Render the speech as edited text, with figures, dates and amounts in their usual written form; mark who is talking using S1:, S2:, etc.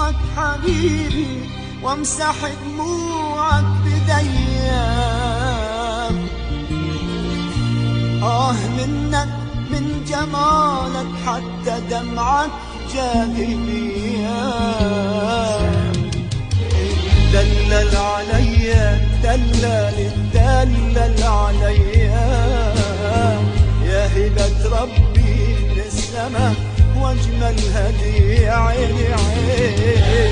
S1: دموعك حبيبي وامسح دموعك بديا. منك من جمالك حتى دمعك جاهلية. دلل عليا دلل عليا يا هبة ربي من السما واجمل هدية عيني عيني.